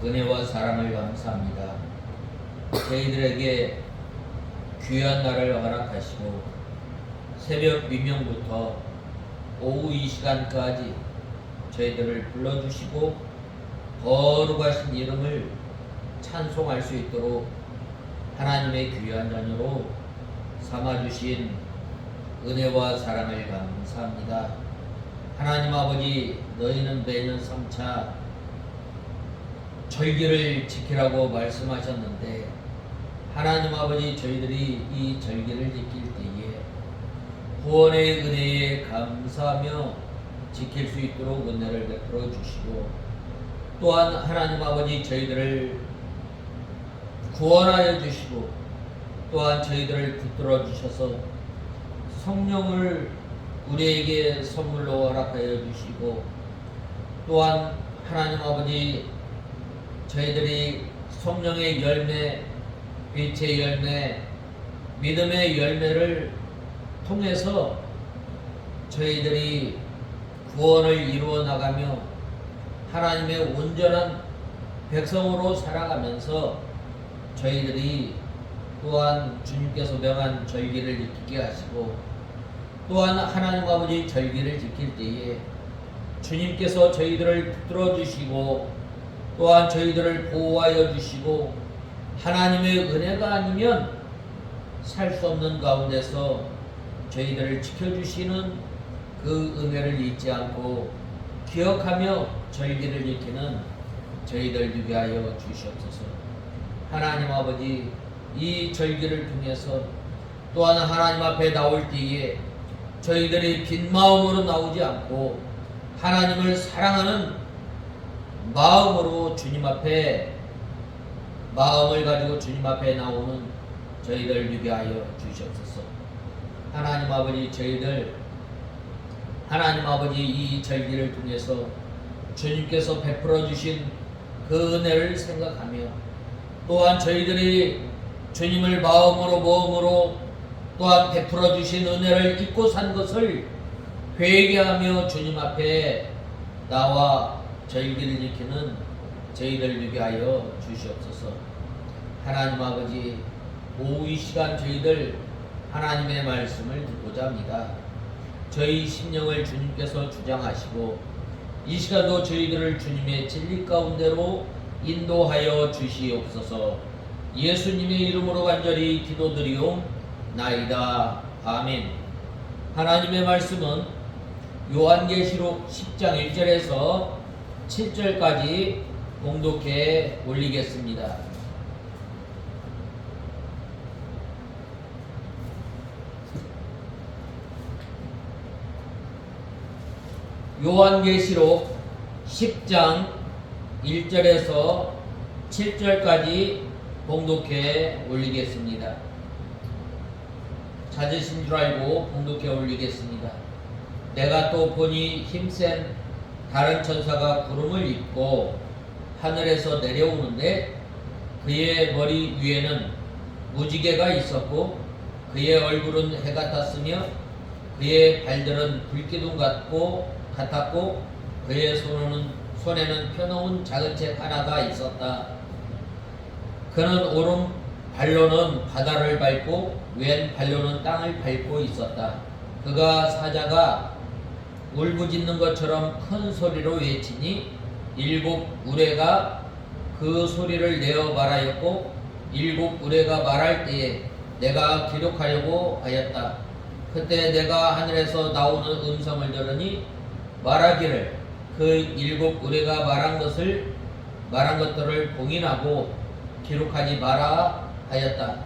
은혜와 사랑을 감사합니다. 저희들에게 귀한 날을 허락하시고 새벽 미명부터 오후 이 시간까지 저희들을 불러주시고 거룩하신 이름을 찬송할 수 있도록 하나님의 귀한 자녀로 삼아주신 은혜와 사랑을 감사합니다. 하나님 아버지, 너희는 매년 3차 절기를 지키라고 말씀하셨는데 하나님 아버지, 저희들이 이 절기를 지킬 때에 구원의 은혜에 감사하며 지킬 수 있도록 은혜를 베풀어 주시고, 또한 하나님 아버지, 저희들을 구원하여 주시고 또한 저희들을 붙들어 주셔서 성령을 우리에게 선물로 허락하여 주시고, 또한 하나님 아버지, 저희들이 성령의 열매, 빛의 열매, 믿음의 열매를 통해서 저희들이 구원을 이루어 나가며 하나님의 온전한 백성으로 살아가면서 저희들이 또한 주님께서 명한 절기를 지키게 하시고, 또한 하나님 아버지, 절기를 지킬 때에 주님께서 저희들을 붙들어 주시고 또한 저희들을 보호하여 주시고, 하나님의 은혜가 아니면 살 수 없는 가운데서 저희들을 지켜주시는 그 은혜를 잊지 않고 기억하며 절기를 지키는 저희들 되게 하여 주시옵소서. 하나님 아버지, 이 절기를 통해서 또한 하나님 앞에 나올 때에 저희들이 빈 마음으로 나오지 않고 하나님을 사랑하는 마음으로 주님 앞에, 마음을 가지고 주님 앞에 나오는 저희들 되게 하여 주시옵소서. 하나님 아버지, 저희들 하나님 아버지, 이 절기를 통해서 주님께서 베풀어 주신 그 은혜를 생각하며 또한 저희들이 주님을 마음으로 몸으로 또한 베풀어 주신 은혜를 잊고 산 것을 회개하며 주님 앞에 나와 절기를 지키는 저희들 되게 하여 주시옵소서. 하나님 아버지, 오후 이 시간 저희들 하나님의 말씀을 듣고자 합니다. 저희 심령을 주님께서 주장하시고 이 시간도 저희들을 주님의 진리 가운데로 인도하여 주시옵소서. 예수님의 이름으로 간절히 기도드리옵나이다. 아멘. 하나님의 말씀은 요한계시록 10장 1절에서 7절까지 봉독해 올리겠습니다. 요한계시록 10장 1절에서 7절까지 봉독해 올리겠습니다. 찾으신 줄 알고 봉독해 올리겠습니다. 내가 또 보니 힘센 다른 천사가 구름을 입고 하늘에서 내려오는데 그의 머리 위에는 무지개가 있었고 그의 얼굴은 해 같았으며 그의 발들은 불기둥 같았고 그의 손에는 펴놓은 작은 책 하나가 있었다. 그는 오른 발로는 바다를 밟고 왼 발로는 땅을 밟고 있었다. 그가 사자가 울부짖는 것처럼 큰 소리로 외치니 7 우레가 그 소리를 내어 말하였고 7 우레가 말할 때에 내가 기록하려고 하였다. 그때 내가 하늘에서 나오는 음성을 들으니 말하기를 그 7 우레가 말한 것들을 봉인하고 기록하지 마라 하였다.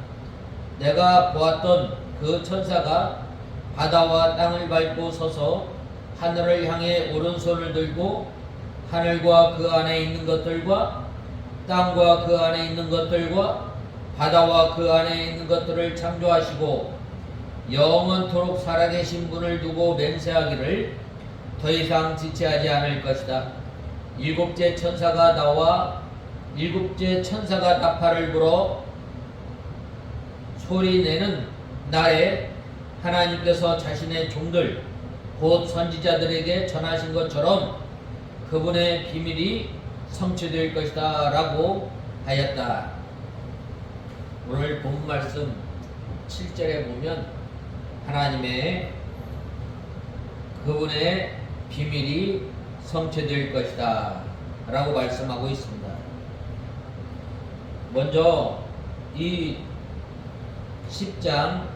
내가 보았던 그 천사가 바다와 땅을 밟고 서서 하늘을 향해 오른손을 들고 하늘과 그 안에 있는 것들과 땅과 그 안에 있는 것들과 바다와 그 안에 있는 것들을 창조하시고 영원토록 살아계신 분을 두고 맹세하기를 더 이상 지체하지 않을 것이다. 7째 천사가 나와 7째 천사가 나팔을 불어 소리내는 날에 하나님께서 자신의 종들 곧 선지자들에게 전하신 것처럼 그분의 비밀이 성취될 것이다 라고 하였다. 오늘 본 말씀 7절에 보면 하나님의 그분의 비밀이 성취될 것이다 라고 말씀하고 있습니다. 먼저 이 10장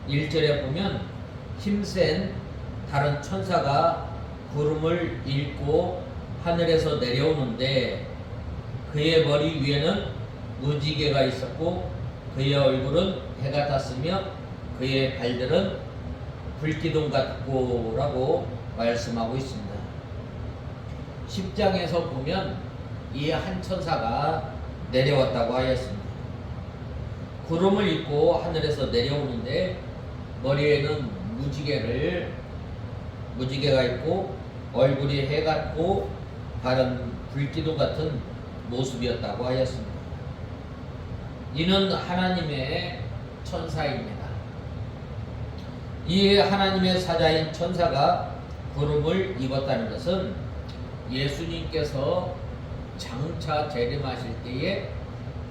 1절에 보면 힘센 다른 천사가 구름을 싣고 하늘에서 내려오는데 그의 머리 위에는 무지개가 있었고 그의 얼굴은 해가 탔으며 그의 발들은 불기둥 같고 라고 말씀하고 있습니다. 10장에서 보면 이 한 천사가 내려왔다고 하였습니다. 구름을 싣고 하늘에서 내려오는데 머리에는 무지개가 있고 얼굴이 해 같고 발은 불기둥 같은 모습이었다고 하였습니다. 이는 하나님의 천사입니다. 이 하나님의 사자인 천사가 구름을 입었다는 것은 예수님께서 장차 재림하실 때에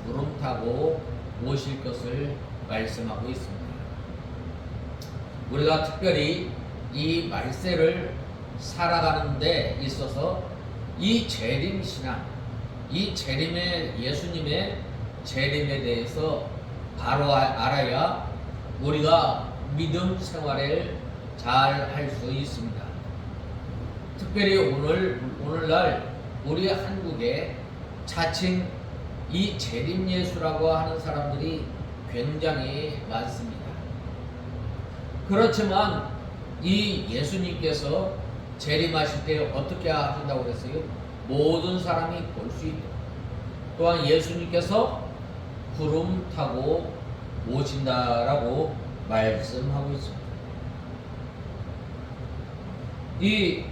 구름 타고 오실 것을 말씀하고 있습니다. 우리가 특별히 이 말세를 살아가는 데 있어서 이 재림신앙, 이 예수님의 재림에 대해서 바로 알아야 우리가 믿음 생활을 잘 할 수 있습니다. 특별히 오늘날 우리 한국에 자칭 이 재림 예수라고 하는 사람들이 굉장히 많습니다. 그렇지만 이 예수님께서 재림하실 때 어떻게 하신다고 그랬어요? 모든 사람이 볼 수 있도록. 또한 예수님께서 구름 타고 오신다라고 말씀하고 있습니다. 이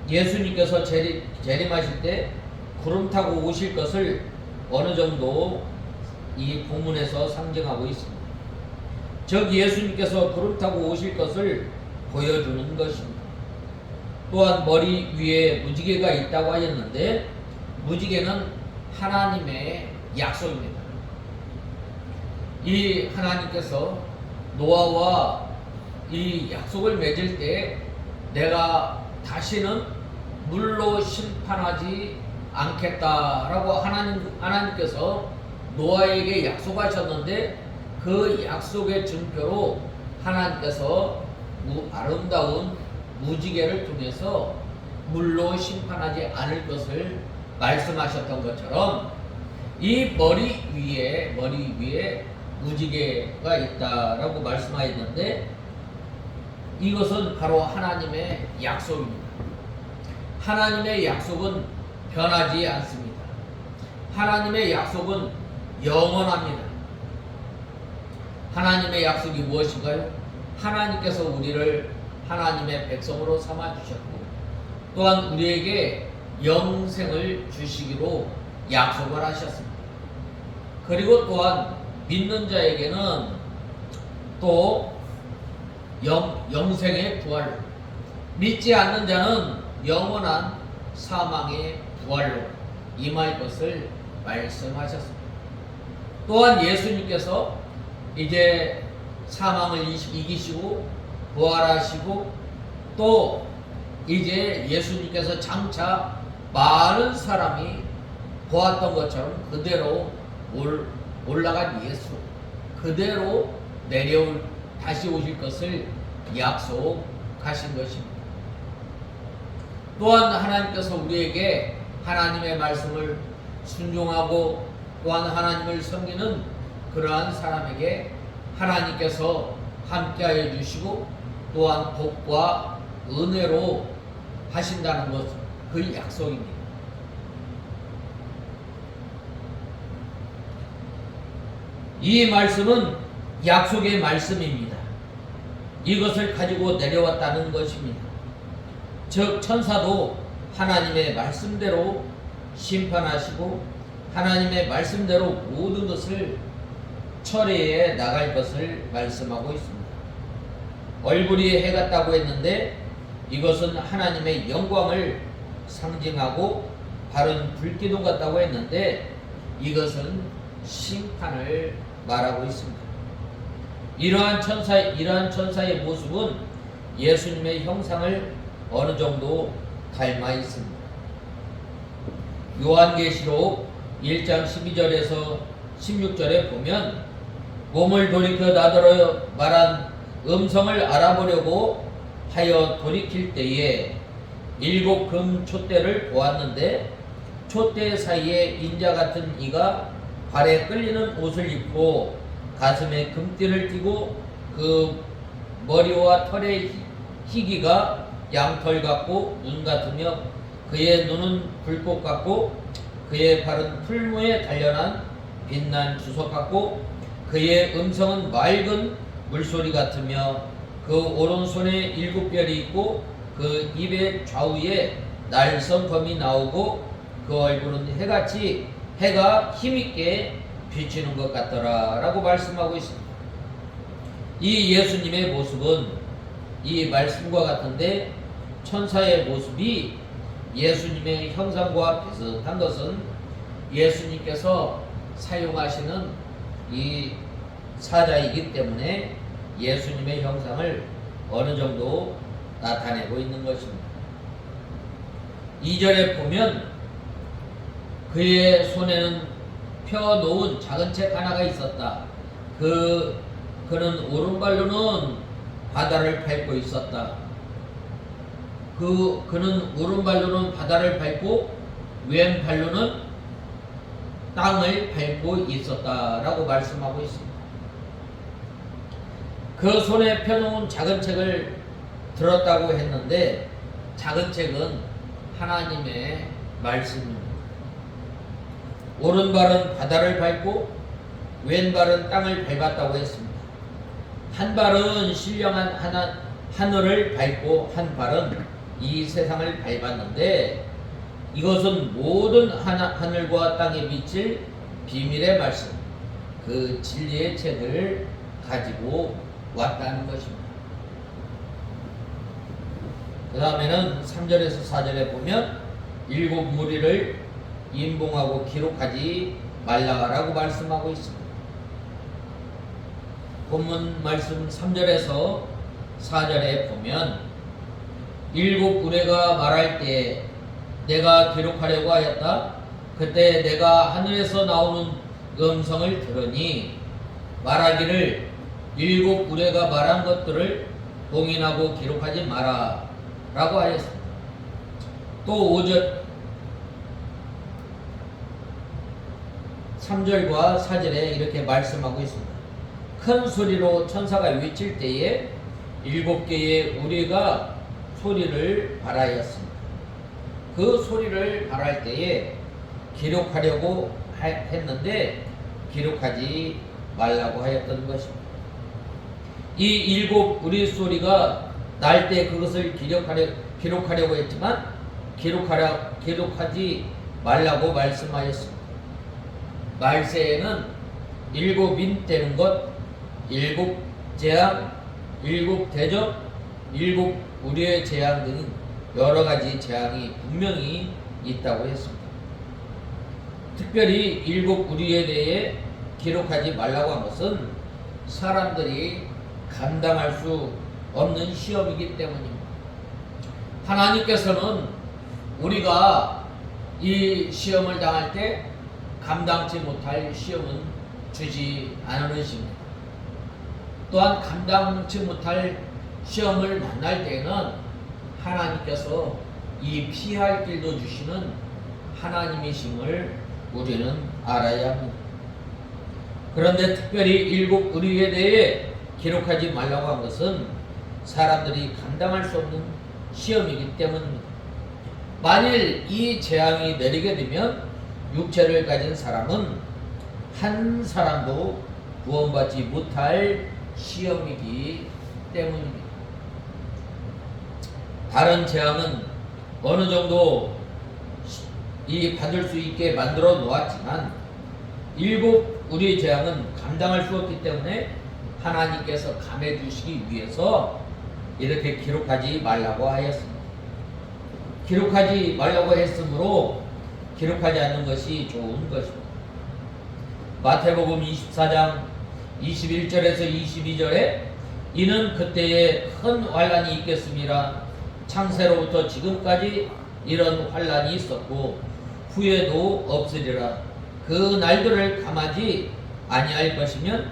예수님께서 재림하실 때 구름 타고 오실 것을 어느 정도 이 본문에서 상징하고 있습니다. 즉 예수님께서 구름 타고 오실 것을 보여주는 것입니다. 또한 머리 위에 무지개가 있다고 하였는데 무지개는 하나님의 약속입니다. 이 하나님께서 노아와 이 약속을 맺을 때 내가 다시는 물로 심판하지 않겠다라고 하나님께서 노아에게 약속하셨는데 그 약속의 증표로 하나님께서 아름다운 무지개를 통해서 물로 심판하지 않을 것을 말씀하셨던 것처럼 이 머리 위에 무지개가 있다라고 말씀하였는데 이것은 바로 하나님의 약속입니다. 하나님의 약속은 변하지 않습니다. 하나님의 약속은 영원합니다. 하나님의 약속이 무엇인가요? 하나님께서 우리를 하나님의 백성으로 삼아주셨고 또한 우리에게 영생을 주시기로 약속을 하셨습니다. 그리고 또한 믿는 자에게는 또 영생의 부활로, 믿지 않는 자는 영원한 사망의 부활로 임할 것을 말씀하셨습니다. 또한 예수님께서 이제 사망을 이기시고 부활하시고 또 이제 예수님께서 장차 많은 사람이 보았던 것처럼 그대로 올라간 예수, 그대로 다시 오실 것을 약속하신 것입니다. 또한 하나님께서 우리에게 하나님의 말씀을 순종하고 또한 하나님을 섬기는 그러한 사람에게 하나님께서 함께하여 주시고 또한 복과 은혜로 하신다는 것, 그 약속입니다. 이 말씀은 약속의 말씀입니다. 이것을 가지고 내려왔다는 것입니다. 즉 천사도 하나님의 말씀대로 심판하시고 하나님의 말씀대로 모든 것을 처리해 나갈 것을 말씀하고 있습니다. 얼굴이 해 같다고 했는데 이것은 하나님의 영광을 상징하고 발은 불기둥 같다고 했는데 이것은 심판을 말하고 있습니다. 이러한 천사의 모습은 예수님의 형상을 어느 정도 닮아 있습니다. 요한계시록 1장 12절에서 16절에 보면 몸을 돌이켜 나더러 말한 음성을 알아보려고 하여 돌이킬 때에 7 금 촛대를 보았는데 촛대 사이에 인자 같은 이가 발에 끌리는 옷을 입고 가슴에 금띠를 띠고 그 머리와 털의 희기가 양털 같고 눈 같으며 그의 눈은 불꽃 같고 그의 발은 풀무에 단련한 빛난 주석 같고 그의 음성은 맑은 물소리 같으며 그 오른손에 7별이 있고 그 입의 좌우에 날성검이 나오고 그 얼굴은 해같이 해가 힘있게 비치는 것 같더라 라고 말씀하고 있습니다. 이 예수님의 모습은 이 말씀과 같은데 천사의 모습이 예수님의 형상과 비슷한 것은 예수님께서 사용하시는 이 사자이기 때문에 예수님의 형상을 어느 정도 나타내고 있는 것입니다. 2절에 보면 그의 손에는 펴놓은 작은 책 하나가 있었다. 그는 오른발로는 바다를 밟고 있었다. 그는 오른발로는 바다를 밟고 왼발로는 땅을 밟고 있었다라고 말씀하고 있습니다. 그 손에 펴놓은 작은 책을 들었다고 했는데 작은 책은 하나님의 말씀입니다. 오른발은 바다를 밟고 왼발은 땅을 밟았다고 했습니다. 한 발은 신령한 하늘을 밟고 한 발은 이 세상을 밟았는데 이것은 모든 하늘과 땅에 미칠 비밀의 말씀, 그 진리의 책을 가지고 왔다는 것입니다. 그 다음에는 3절에서 4절에 보면 7 무리를 임봉하고 기록하지 말라라고 말씀하고 있습니다. 본문 말씀 3절에서 4절에 보면 7 우레가 말할 때 내가 기록하려고 하였다. 그때 내가 하늘에서 나오는 음성을 들으니 말하기를 7 우레가 말한 것들을 봉인하고 기록하지 마라 라고 하였습니다. 또 5절 3절과 4절에 이렇게 말씀하고 있습니다. 큰 소리로 천사가 외칠 때에 7개의 우리가 소리를 발하였습니다. 그 소리를 발할 때에 기록하려고 했는데 기록하지 말라고 하였던 것입니다. 이 7 우리 소리가 날 때 그것을 기록하려고 했지만 기록하지 말라고 말씀하였습니다. 말세에는 7인 되는 것, 7 재앙, 7 대접, 7 우리의 재앙 등 여러 가지 재앙이 분명히 있다고 했습니다. 특별히 7 우리에 대해 기록하지 말라고 한 것은 사람들이 감당할 수 없는 시험이기 때문입니다. 하나님께서는 우리가 이 시험을 당할 때 감당치 못할 시험은 주지 않으십니다. 또한 감당치 못할 시험을 만날 때에는 하나님께서 이 피할 길도 주시는 하나님이심을 우리는 알아야 합니다. 그런데 특별히 7 의리에 대해 기록하지 말라고 한 것은 사람들이 감당할 수 없는 시험이기 때문입니다. 만일 이 재앙이 내리게 되면 육체를 가진 사람은 한 사람도 구원받지 못할 시험이기 때문입니다. 다른 재앙은 어느 정도 받을 수 있게 만들어 놓았지만 7 우리의 재앙은 감당할 수 없기 때문에 하나님께서 감해 주시기 위해서 이렇게 기록하지 말라고 하였습니다. 기록하지 말라고 했으므로 기록하지 않는 것이 좋은 것입니다. 마태복음 24장 21절에서 22절에 이는 그때에 큰 환란이 있겠음이라 창세로부터 지금까지 이런 환란이 있었고 후에도 없으리라. 그 날들을 감하지 아니할 것이면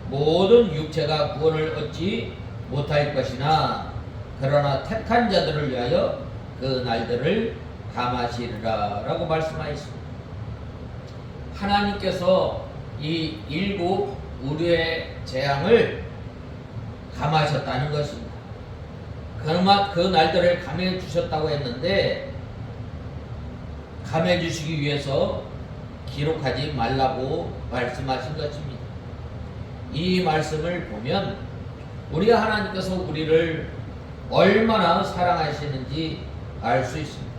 모든 육체가 구원을 얻지 못할 것이나 그러나 택한 자들을 위하여 그 날들을 감하시리라 라고 말씀하였습니다. 하나님께서 이 일곱 우리의 재앙을 감하셨다는 것입니다. 그나마 그 날들을 감해 주셨다고 했는데 감해 주시기 위해서 기록하지 말라고 말씀하신 것입니다. 이 말씀을 보면 우리가 하나님께서 우리를 얼마나 사랑하시는지 알 수 있습니다.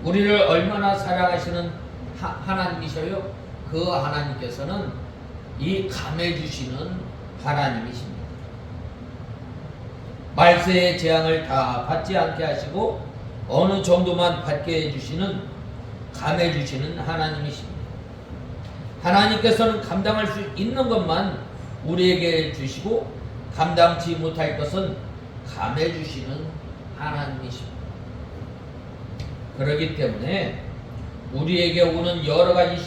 우리를 얼마나 사랑하시는 하나님이셔요? 그 하나님께서는 이 감해 주시는 하나님이십니다. 말세의 재앙을 다 받지 않게 하시고 어느 정도만 받게 해주시는 감해 주시는 하나님이십니다. 하나님께서는 감당할 수 있는 것만 우리에게 주시고 감당치 못할 것은 감해 주시는 하나님이십니다. 그렇기 때문에 우리에게 오는 여러 가지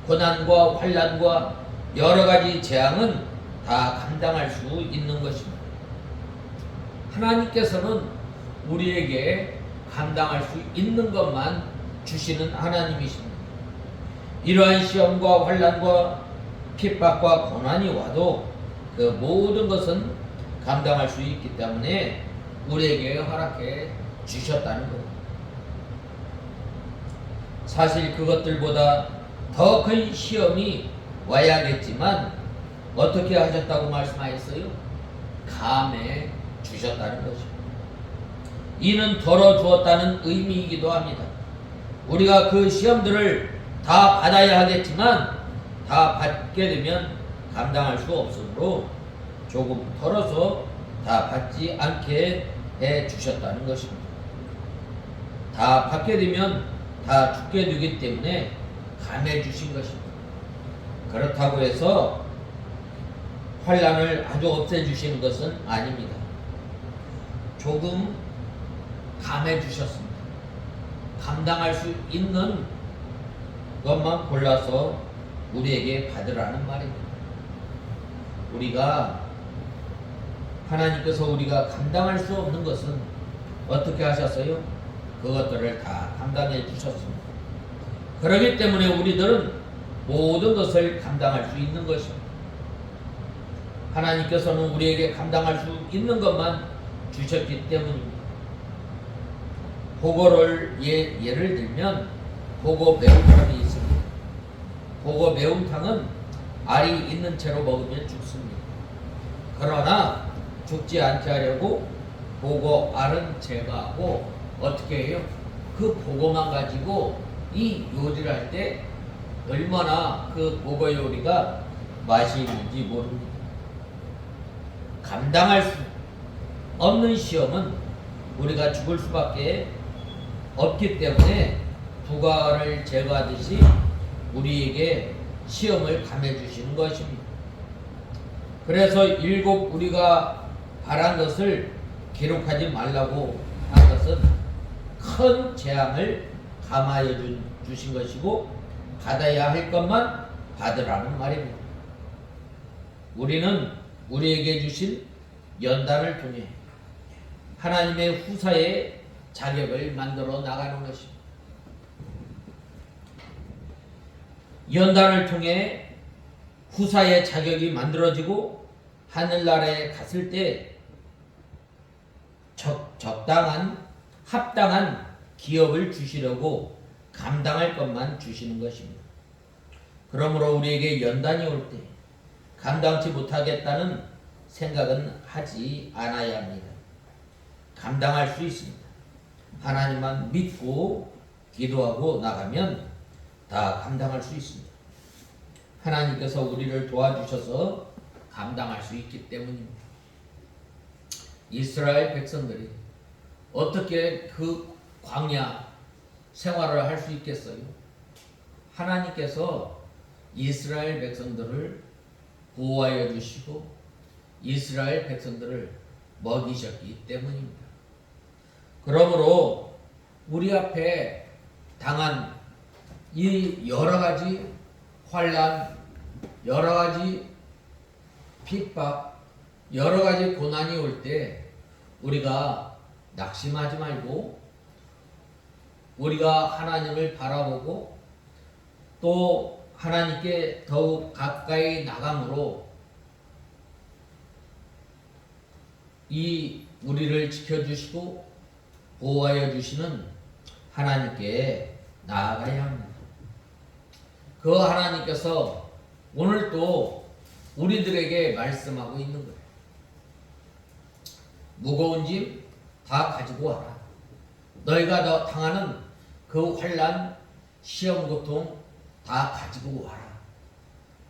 고난과 환난과 여러 가지 재앙은 다 감당할 수 있는 것입니다. 하나님께서는 우리에게 감당할 수 있는 것만 주시는 하나님이십니다. 이러한 시험과 환난과 핍박과 고난이 와도 그 모든 것은 감당할 수 있기 때문에 우리에게 허락해 주셨다는 것. 사실 그것들보다 더 큰 시험이 와야겠지만 어떻게 하셨다고 말씀하셨어요? 감해 주셨다는 것입니다. 이는 덜어주었다는 의미이기도 합니다. 우리가 그 시험들을 다 받아야 하겠지만 다 받게 되면 감당할 수 없으므로 조금 덜어서 다 받지 않게 해 주셨다는 것입니다. 다 받게 되면 다 죽게 되기 때문에 감해 주신 것입니다. 그렇다고 해서 환난을 아주 없애 주시는 것은 아닙니다. 조금 감해 주셨습니다. 감당할 수 있는 것만 골라서 우리에게 받으라는 말입니다. 우리가 하나님께서 우리가 감당할 수 없는 것은 어떻게 하셨어요? 그것들을 다 감당해 주셨습니다. 그렇기 때문에 우리들은 모든 것을 감당할 수 있는 것입니다. 하나님께서는 우리에게 감당할 수 있는 것만 주셨기 때문입니다. 보고를 예를 들면 보고 매운탕이 있습니다. 보고 매운탕은 알이 있는 채로 먹으면 죽습니다. 그러나 죽지 않게 하려고 보고 알은 제거하고 어떻게 해요? 그 보고만 가지고 이 요리를 할 때 얼마나 그 보고 요리가 맛이 있는지 모릅니다. 감당할 수 없는 시험은 우리가 죽을 수밖에 없기 때문에 부과를 제거하듯이 우리에게 시험을 감해 주시는 것입니다. 그래서 일곱 우리가 바란 것을 기록하지 말라고 한 것은 큰 재앙을 감하여 주신 것이고 받아야 할 것만 받으라는 말입니다. 우리는 우리에게 주신 연단을 통해 하나님의 후사의 자격을 만들어 나가는 것입니다. 연단을 통해 후사의 자격이 만들어지고 하늘나라에 갔을 때 적당한 합당한 기업을 주시려고 감당할 것만 주시는 것입니다. 그러므로 우리에게 연단이 올 때 감당치 못하겠다는 생각은 하지 않아야 합니다. 감당할 수 있습니다. 하나님만 믿고 기도하고 나가면 다 감당할 수 있습니다. 하나님께서 우리를 도와주셔서 감당할 수 있기 때문입니다. 이스라엘 백성들이 어떻게 그 광야 생활을 할 수 있겠어요? 하나님께서 이스라엘 백성들을 보호하여 주시고 이스라엘 백성들을 먹이셨기 때문입니다. 그러므로 우리 앞에 당한 이 여러 가지 환난, 여러 가지 핍박, 여러 가지 고난이 올 때 우리가 낙심하지 말고 우리가 하나님을 바라보고 또 하나님께 더욱 가까이 나감으로 이 우리를 지켜주시고 보호하여 주시는 하나님께 나아가야 합니다. 그 하나님께서 오늘 또 우리들에게 말씀하고 있는 거예요. 무거운 짐 다 가지고 와라. 너희가 당하는 그 환난, 시험, 고통 다 가지고 와라.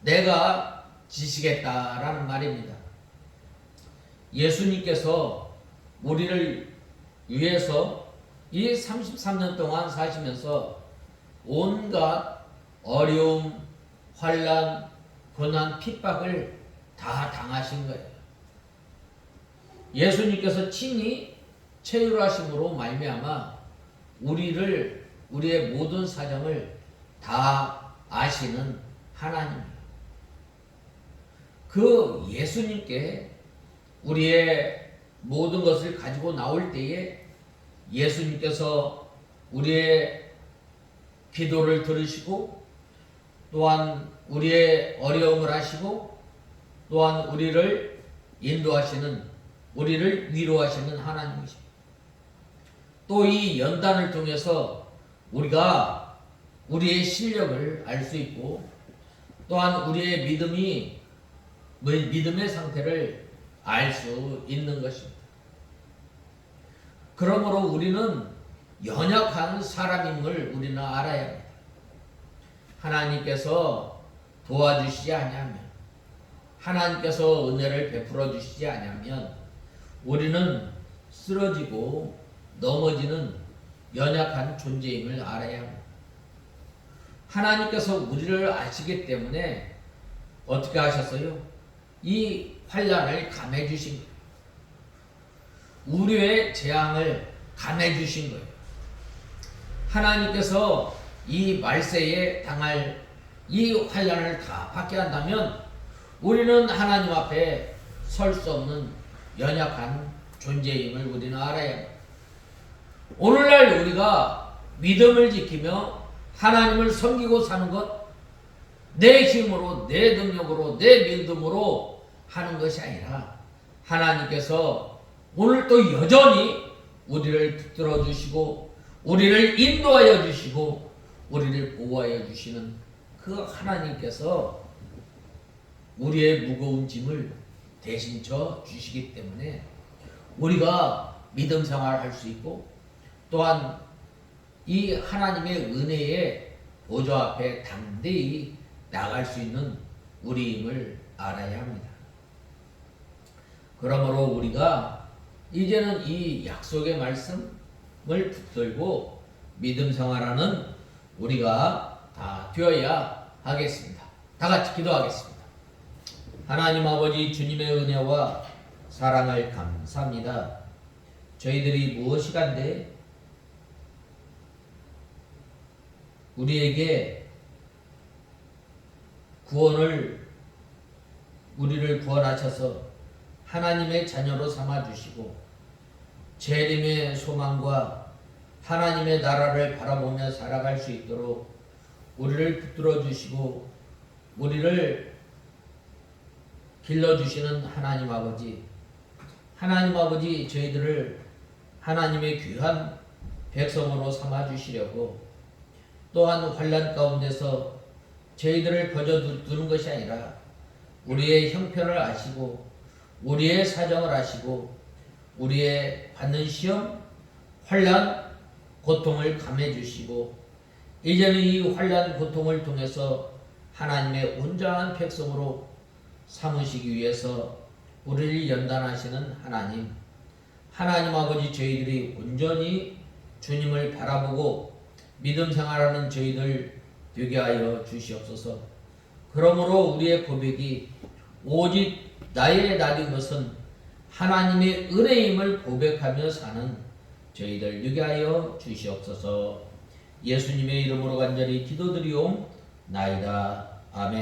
내가 지시겠다라는 말입니다. 예수님께서 우리를 위해서 이 33년 동안 사시면서 온갖 어려움, 환난, 고난, 핍박을 다 당하신 거예요. 예수님께서 친히 체휼하심으로 말미암아 우리의 모든 사정을 다 아시는 하나님이에요. 그 예수님께 우리의 모든 것을 가지고 나올 때에 예수님께서 우리의 기도를 들으시고 또한 우리의 어려움을 아시고 또한 우리를 인도하시는, 우리를 위로하시는 하나님이십니다. 또 이 연단을 통해서 우리가 우리의 실력을 알 수 있고 또한 우리의 믿음의 상태를 알 수 있는 것입니다. 그러므로 우리는 연약한 사람임을 우리는 알아야 합니다. 하나님께서 도와주시지 않으면, 하나님께서 은혜를 베풀어 주시지 않으면 우리는 쓰러지고 넘어지는 연약한 존재임을 알아야 합니다. 하나님께서 우리를 아시기 때문에 어떻게 하셨어요? 이 환난을 감해 주신 거예요. 우리의 재앙을 감해 주신 거예요. 하나님께서 이 말세에 당할 이 환난을 다 받게 한다면 우리는 하나님 앞에 설 수 없는 연약한 존재임을 우리는 알아야 합니다. 오늘날 우리가 믿음을 지키며 하나님을 섬기고 사는 것, 내 힘으로, 내 능력으로, 내 믿음으로 하는 것이 아니라 하나님께서 오늘 또 여전히 우리를 붙들어 주시고 우리를 인도하여 주시고 우리를 보호하여 주시는 그 하나님께서 우리의 무거운 짐을 대신 져 주시기 때문에 우리가 믿음 생활을 할 수 있고 또한 이 하나님의 은혜의 보좌 앞에 담대히 나갈 수 있는 우리임을 알아야 합니다. 그러므로 우리가 이제는 이 약속의 말씀을 붙들고 믿음 생활하는 우리가 다 되어야 하겠습니다. 다 같이 기도하겠습니다. 하나님 아버지, 주님의 은혜와 사랑을 감사합니다. 저희들이 무엇이간데 우리에게 우리를 구원하셔서 하나님의 자녀로 삼아주시고 재림의 소망과 하나님의 나라를 바라보며 살아갈 수 있도록 우리를 붙들어 주시고 우리를 길러주시는 하나님 아버지, 저희들을 하나님의 귀한 백성으로 삼아주시려고 또한 환난 가운데서 저희들을 거저두는 것이 아니라 우리의 형편을 아시고 우리의 사정을 아시고 우리의 받는 시험, 환난, 고통을 감해 주시고 이제는 이 환난, 고통을 통해서 하나님의 온전한 백성으로 삼으시기 위해서 우리를 연단하시는 하나님 아버지, 저희들이 온전히 주님을 바라보고 믿음 생활하는 저희들 되게 하여 주시옵소서. 그러므로 우리의 고백이 오직 나의 나인 것은 하나님의 은혜임을 고백하며 사는 저희들 되게 하여 주시옵소서. 예수님의 이름으로 간절히 기도드리옵나이다. 아멘.